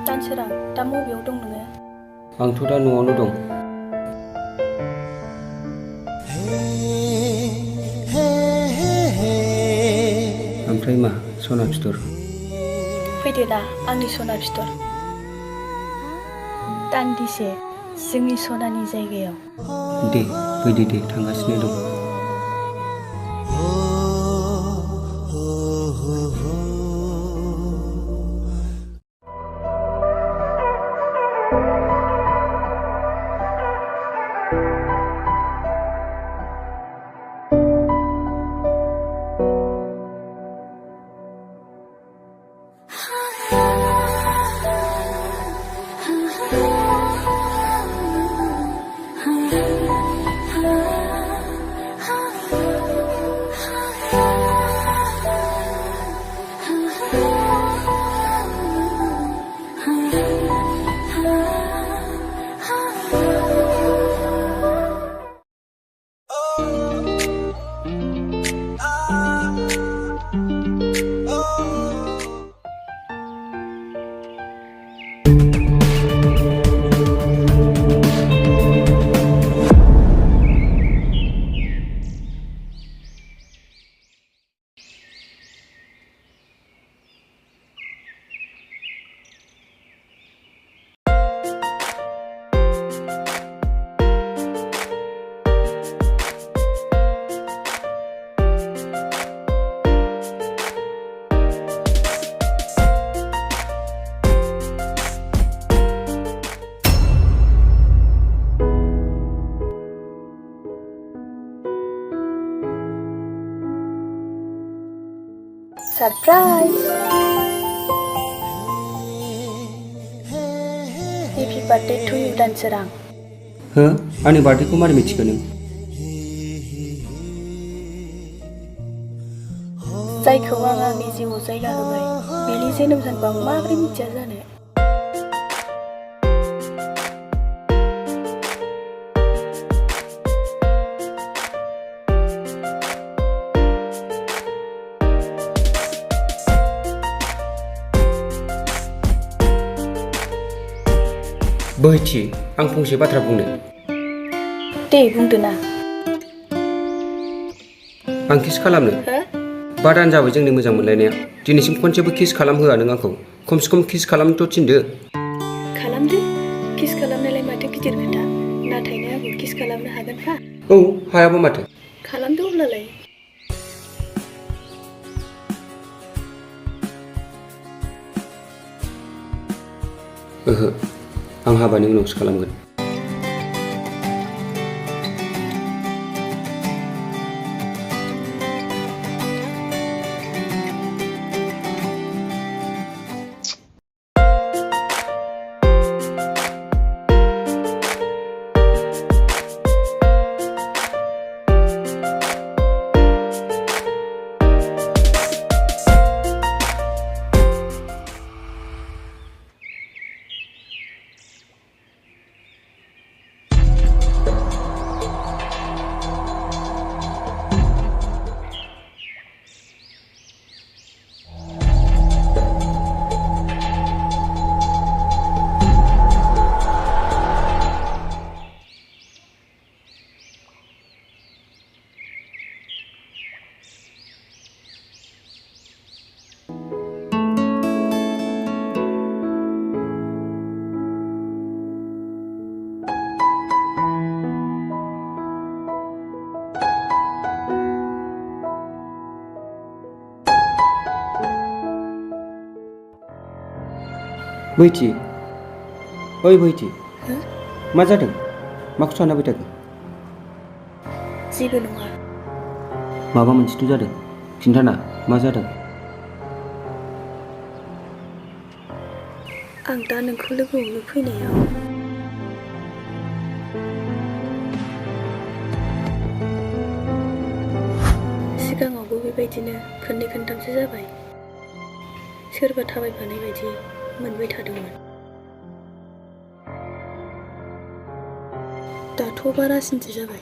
दानसोरां दा बबेयाव दं नोङो? आंथ' दा न'आवनो दं। ओमफ्राय मा सना फिथर? फैदो ना आंनि सना फिथर। दान्दिसे जोंनि सनानि जायगायाव। दे फैदो दे थांगासिनो दं। Surprise! Happy birthday to you, Danswrang. हो आंनि बार्थडेखौ मारै मिथिखो नों? जायखौ आं आंनि जिउआव जायगा होबाय बेनि जोनोम सानखौ आं माबोरै मिथिया जानो? बोहैथि आं फंसे बाथ्रा बुंनो। दे बुंदो ना। आं किस खालामनो? हो? बादान जाबाय जोंनि मोजां मोनलायनाया। दिनैसिम खनसेबो किस खालामहोआ नों आंखौ। खमसे खम किस खालामनोथ' थिनदो। खालामदो। किस खालामनायलाय माथो गिदिर खोथा। नाथाय नों आंखौ किस खालामनो हागोन फा? औ हायाबा माथो। खालामदो अब्लालाय। ओहो आं हाबानि उनावसो खालामगोन। बोहैथि ओइ बोहैथि हो? मा जादों? माखौ सानहाबाय थाखो? जेबो नङा। माबा मोनसेथ' जादों। खिन्थाना मा जादों? आं दा नोंखौ लोगो हमनो फैनायाव सिगाङावबो बेबायदिनो खननै खनथामसो जाबाय। सोरबा थाबायफानाय बायदि मोनबाय थादोंमोन। दाथ' बारासिनसो जाबाय।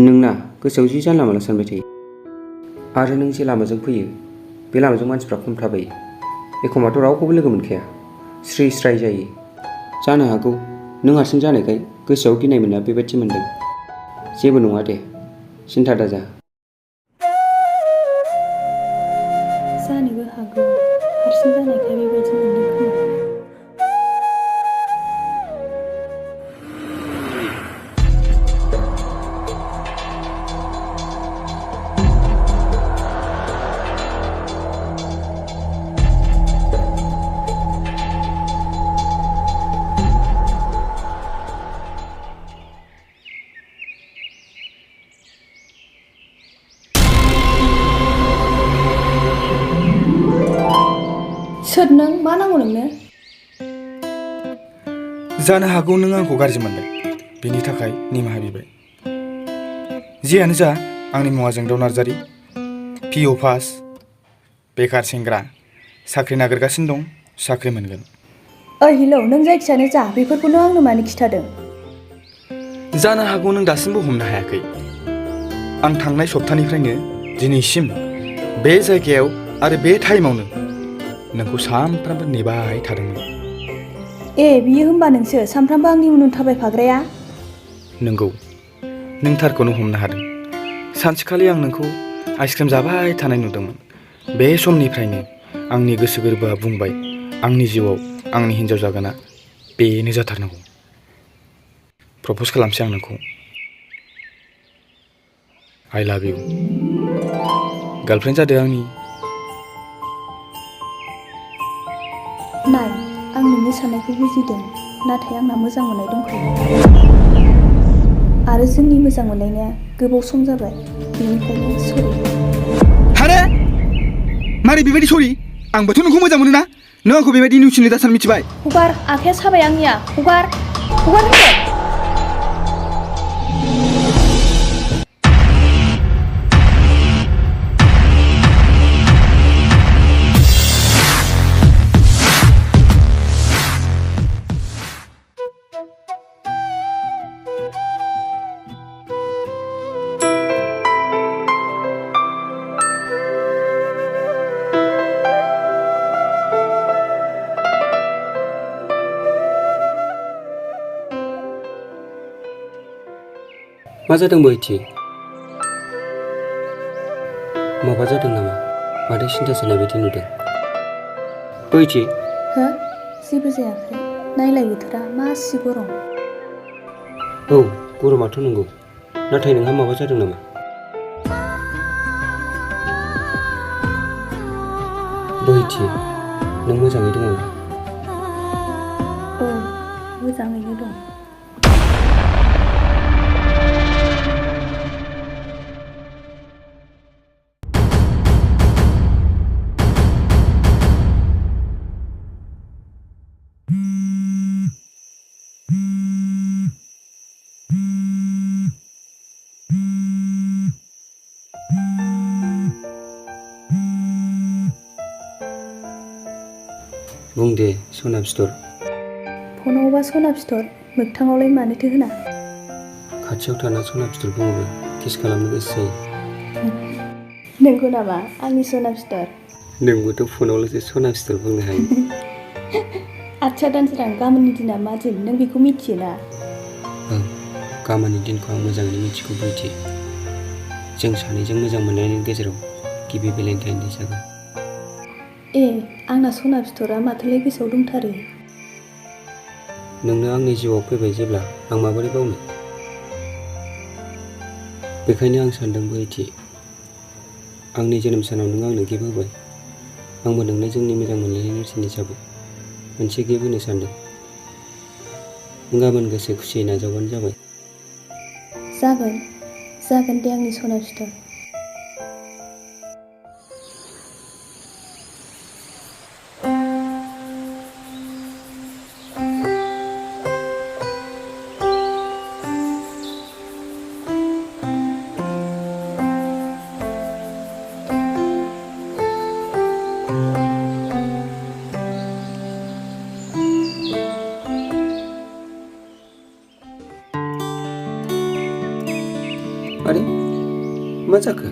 नोंना गोसोआव जि जानला मानला सानबाय थायो। आरो नों जे लामाजों फैयो बे लामाजों मानसिफ्रा खम थाबायो। एखमबाथ' रावखौबो लोगो मोनखाया। स्रि स्राय जायो। जानो हागौ नों हारसिं जानायखाय गोसोआव गिनाय मोनना बेबायदि मोनदों। जेबो नङा दे, सिन्था दाजा। जानोबो हागौ हारसिं जानायखाय बेबायदि मोनदों खोमा। सोर नों? मा नांगौ नोंनो? जानो हागौ नों आंखौ गाज्रि मोनबाय, बेनि थाखाय निमाहा बिबाय। जियानो जा, आंनि मुङा जोंदाव नार्जारी, PU पास, बेखार सेंग्रा, साख्रि नागिरगासिनो दं, साख्रि मोनगोन। ओइ हेलौ, नों जायखियानो जा बेफोरखौनो आंनो मानो खिथादों? जानो हागौ नों दासिमबो हमनो हायाखै। आं थांनाय सप्तानिफ्रायनो दिनैसिम बे जायगायाव आरो बे टाइमावनो नोंखौ सानफ्रामबो नेबाय थादोंमोन। ए, बियो होनबा नोंसो सानफ्रामबो आंनि उन थाबायफाग्राया? नंगौ, नों थारखौनो हमनो हादों। सानसेखालि आं नोंखौ आइसक्रिम जाबाय थानाय नुदोंमोन। बे समनिफ्रायनो आंनि गोसो गोरबोआ बुंबाय आंनि जिउआव आंनि हिन्जाव जागोना बेनो जाथारनांगौ। प्रप'ज खालामसै आं नोंखौ। आइ लाभ इउ। गार्लफ्रेन्ड जादो आंनि। नाय, आं नोंनि साननायखौ बुजिदों, नाथाय आंना मोजां मोननाय दंखायो। आरो जोंनि मोजां मोनलायनाया गोबाव सम जाबाय, बेनिखायनो सरि। हारे, मारै बेबायदि सरि? आंबोथ' नोंखौ मोजां मोनो ना? नों आंखौ बेबायदि नेवसिनो दासान मिथिबाय? हगार, आखाया साबाय आंनिया। हगार, हगार होनदों। मा जादों बोहैथि? माबा जादों नामा? माथो सिन्था सानाय बायदि नुदों। बोहैथि? हो? जेबो जायाखै। नायलाय बोथोरा मासि गरम। औ, गरमाथ' नंगौ। नाथाय नोंहा माबा जादों नामा? बोहैथि, नों मोजाङै दङ ना? औ, मोजाङैनो दं। बुं दे, सना फिथर। फनावबा सना फिथर, मोगथाङावलाय मानोथो होना? खाथियाव थाना सना फिथर बुङोब्ला किस खालामनो गोसो जायो। नंगौ नामा आंनि सना फिथर? नोंबोथ' फनावल'सो सना फिथर बुंनो हायो। आदसा दानसोरां, गाबोननि दिना मा दिन नों बेखौ मिथियोना? औ, गाबोननि दिनखौ आं मोजाङैनो मिथिगौ बोहैथि। जों सानैजों मोजां मोनलायनायनि गेजेराव गिबि भेलेन्टाइन दे जागोन। ए, आंना सना फिथरा माथोलाय गोसोआव दंथारो। नोंनो आंनि जिउआव फैबाय जेब्ला आं माबोरै बावनो। बेखायनो आं सानदों बोहैथि, आंनि जोनोम सानाव नों आंनो गिफ्ट होबाय। आंबो नोंनो जोंनि मोजां मोनलायनाय नेरसोन हिसाबै मोनसे गिफ्ट होनो सानदों। गाबोन गोसो खुसियै नाजावबानो जाबाय। जागोन दे आंनि सना फिथर। अरे मा जाखो?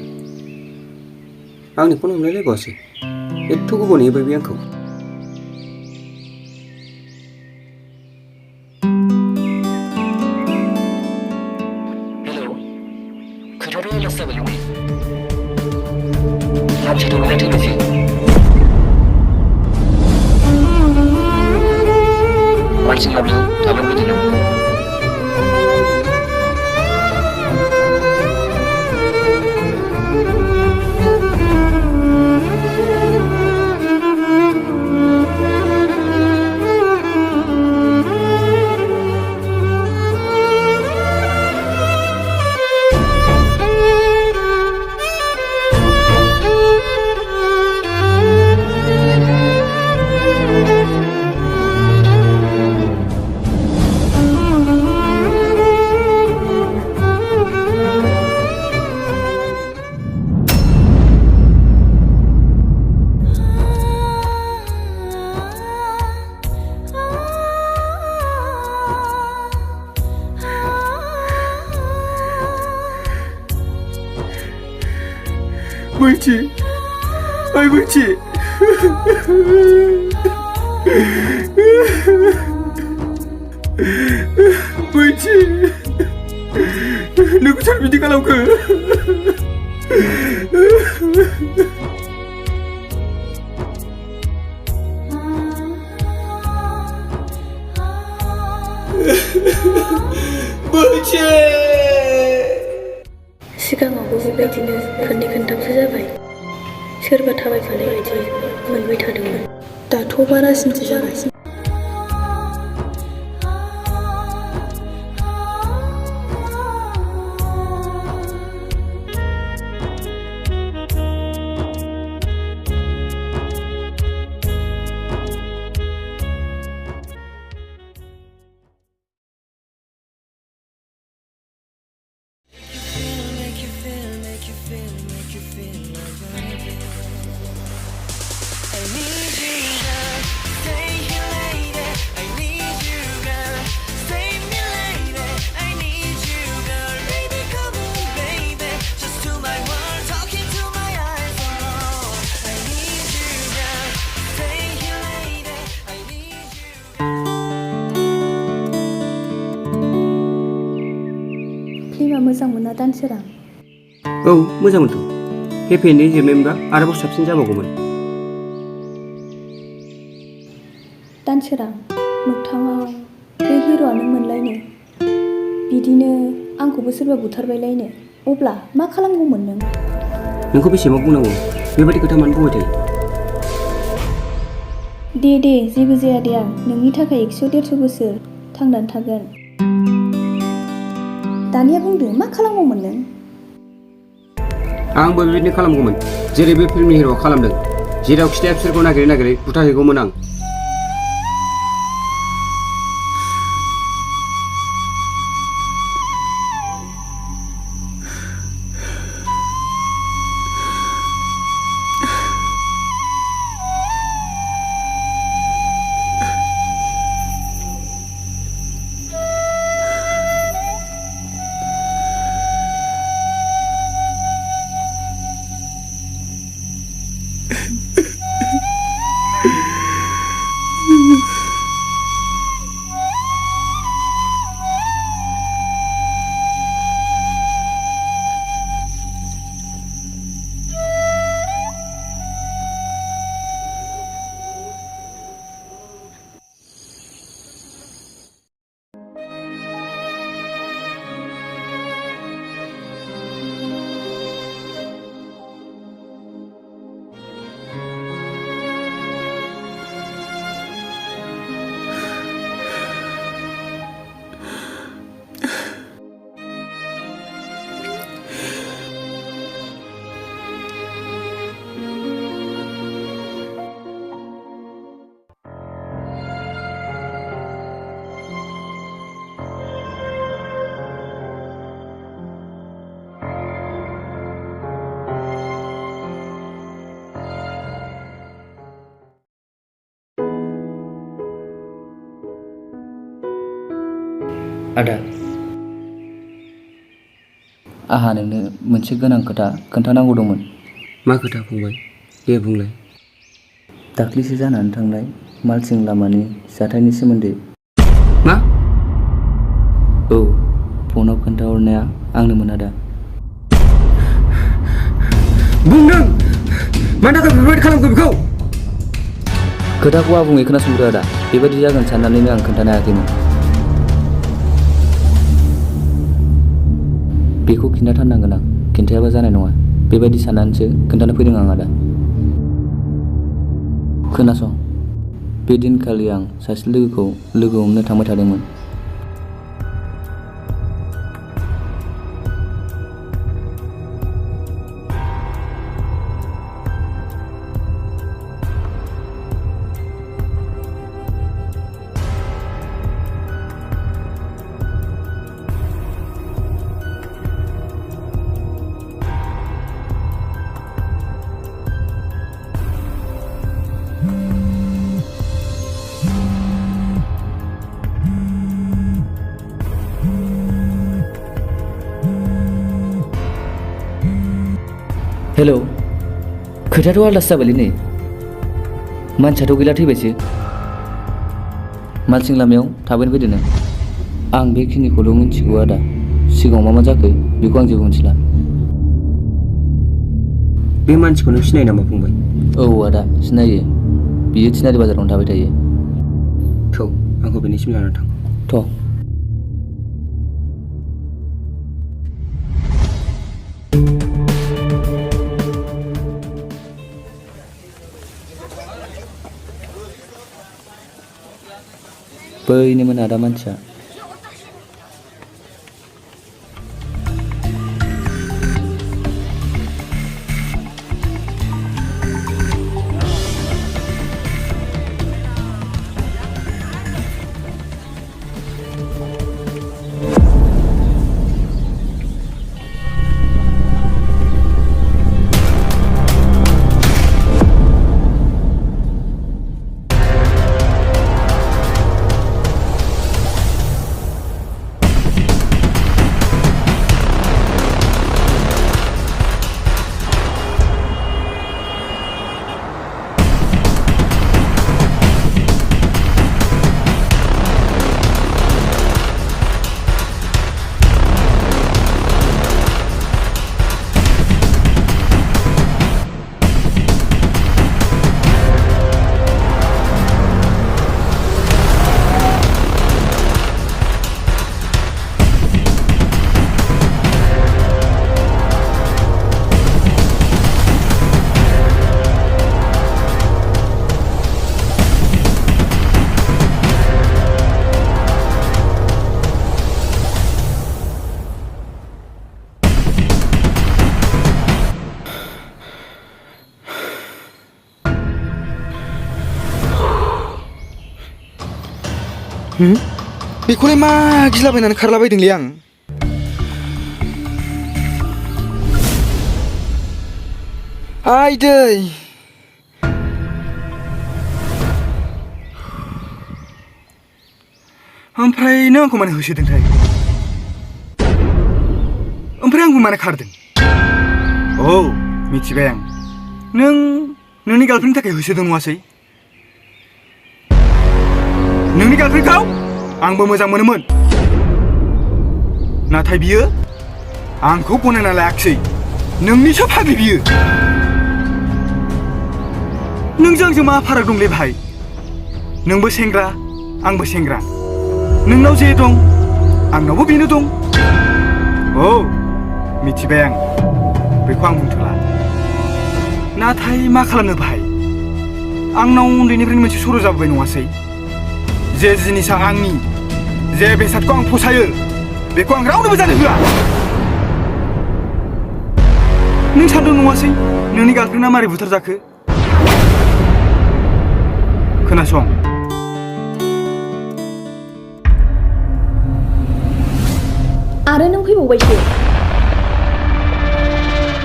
आंनि फन हमलायलायबावासै। एथ' गोबाव नेबाय बे आंखौ। हेलौ, खोथायाथ' एलासो जाबायलै। मानसि दंना थैनोसै? मानसि लाबोयो, थाबैनो फैदो नों। बैथि, ओइ बैथि। बैथि, नोंखौ सोर बिदि खालामखो? बैथि! सिगाङावबो बेबायदिनो खननै खनथामसो जाबाय। सोरबा थाबायफानाय बायदि मोनबाय थादोंमोन। दाथ' बारासिनसो जाबाय। फिल्मा मोजांमोन ना दानसोरां? औ मोजांमोनथ'। हेपि एन्डै जोबनायमोनबा आरोबाव साबसिन जाबावगौमोन। दानसोरां, मोगथाङाव बे हिर'आनो मोनलायनो, बिदिनो आंखौबो सोरबा बुथारबायलायनो, अब्ला मा खालामगौमोन नों? नोंखौ बेसेबां बुंनांगौ? बेबायदि खोथा मानो बुंबाय थायो? दे जेबो जाया दे, आं नोंनि थाखाय 100-150 बोसोर थांनानै थागोन। दानिया बुंदो, मा खालामगौमोन नों? आंबो बेबायदिनो खालामगौमोन, जेरै बे फिल्मनि हिर'आ खालामदों। जेरावखि थाया बिसोरखौ नागिरै बुथारहैगौमोन आं। आदा आहा नोंनो मोनसे गोनां खोथा खोन्थानांगौ दंमोन। मा खोथा फंबाय? दे बुंलाय। दाख्लैसो जानानै थांनाय मालसिं लामानि जाथायनि सोमोन्दै। मा? औ, फनाव खोन्थाहरनाया आंनोमोन आदा। बुंदों मानि थाखाय बेफोरबायदि खालामखो बेखौ? खोथाखौ आबुङै खोनासंग्रो आदा। बेबायदि जागोन साननानैनो आं खोन्थानो हायाखैमोन। बेखौ खिन्थाथारनांगोन आं। खिन्थायाबा जानाय नङा। बेबायदि साननानैसो खोन्थानो फैदों आं आदा। खोनासं, बे दिनखालि आं सासे लोगोखौ लोगो हमनो थांबाय थादोंमोन। हेलौ, खोथायाथ' आलदासो जाबायलै नै। मानसियाथ' गैला, थैबायसो। मालसिं लामायाव थाबैनो फैदो नों। आं बेखिनिखौल' मिन्थिगौ आदा। सिगाङाव मा जाखो बेखौ आं जेबो मिन्थिला। बे मानसिखौ नों सिनायो नामा फंबाय? औ आदा, सिनायो। बियो थिनालि बाजारावनो थाबाय थायो। थौ, आंखौ बेनिसिम लानानै थां। थ' बैनोमोन आदा मानसिया। बेखौलाय मा गिलाबायनानै खारलाबायदोंलै आं। आइदै, ओमफ्राय नों आंखौ मानो होसोदोंथाय? ओमफ्राय आंबो मानो खारदों? औ, मिथिबाय आं। नोंनि गार्लफ्रेन्डनि थाखाय होसोदों नङासै? नोंनि गार्लफ्रेन्डखौ आंबो मोजां मोनोमोन, नाथाय बियो आंखौ गनायना लायाखिसै। नोंनिसो फाग्लि बियो। नोंजों आंजों मा फाराग दंलै भाइ? नोंबो सेंग्रा, आंबो सेंग्रा। नोंनाव जे दं आंनावबो बेनो दं। औ, मिथिबाय आं। बेखौ आं बुंथ'ला। नाथाय मा खालामनो भाइ? आंनाव उन्दैनिफ्रायनो मोनसे सर' जाबोबाय नङासै? जे जिनिसा आंनि, जे बेसादखौ आं फसायो, बेखौ आं रावनोबो जानो होआ। नों सानदों नङासै नोंनि गार्लफ्रेन्डआ मारै बुथारजाखो? खोनासं, आरो नों फैबावबायसो।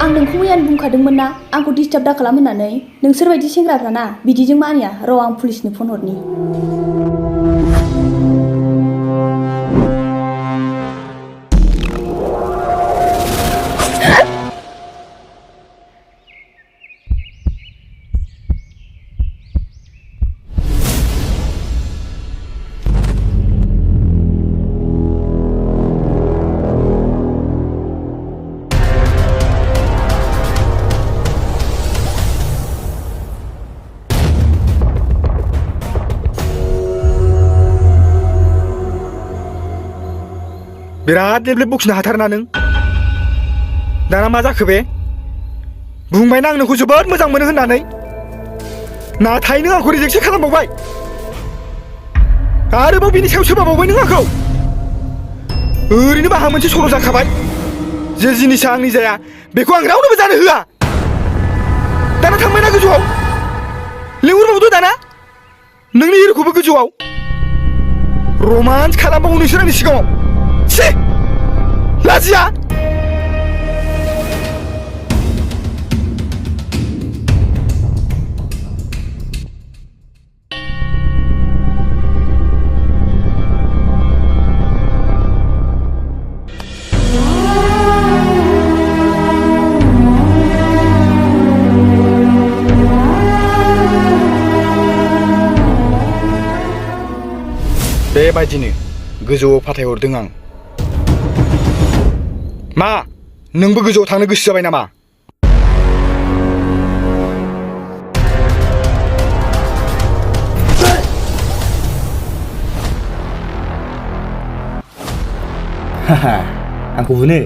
आं नोंखौ मैयानो बुंखादोंमोन ना आंखौ डिस्टार्ब दाखालाम होननानै। नोंसोरबायदि सेंग्राफ्राना बिदिजों मानिया। र' आं पुलिसनो फन हरनि। बिराद लेब लेब बखिनो हाथारोना नों दाना मा जाखो बे बुंबायना आं नोंखौ जोबोद मोजां मोनो होननानै नाथाय नों आंखौ रिजेक्टसो खालामबावबाय आरोबाव बिनि सायाव सोबाबावबाय नों आंखौ ओरैनो बाहा मोनसे सल' जाखाबाय जे जिनिसा आंनि जाया बेखौ आं रावनोबो जानो होआ दाना थांबायना गोजौआव लेंहरबावदो दाना नोंनि हिरोखौबो गोजौआव रमान्स खालामबावो नोंसोर आंनि सिगाङाव छे लाजिया बेबायदिनो गोजौआव फाथायहरदों आं मा नोंबो गोजौआव थांनो गोसो जाबाय नामा हाहा आंखौ बुनो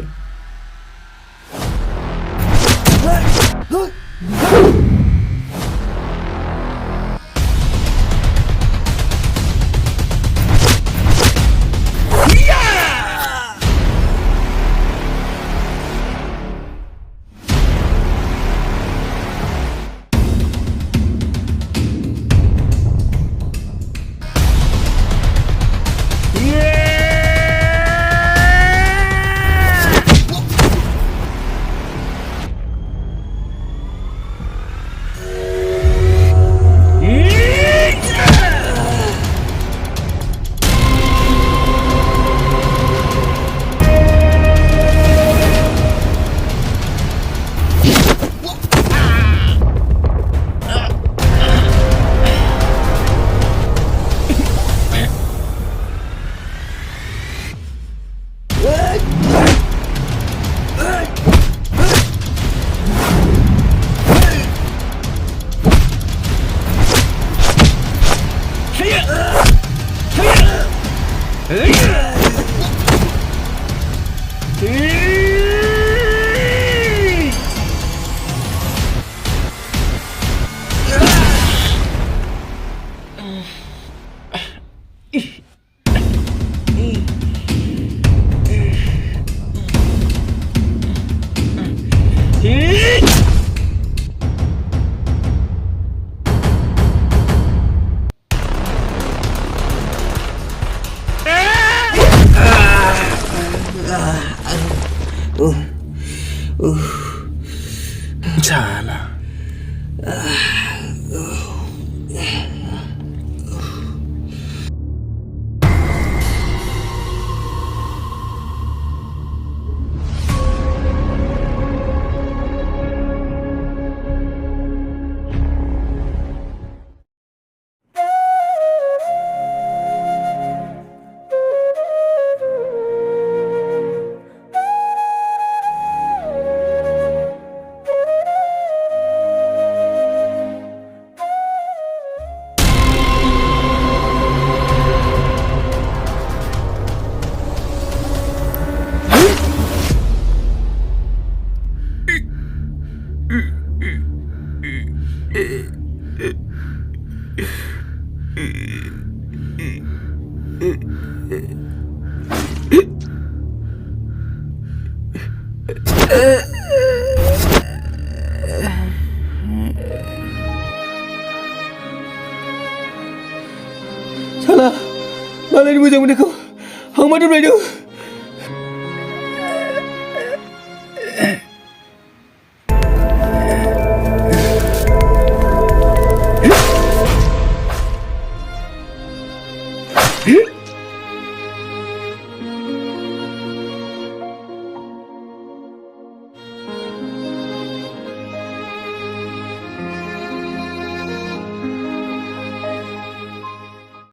झाला साला मालायनि मोजां मोननायखौ हांमा दोनबाय नों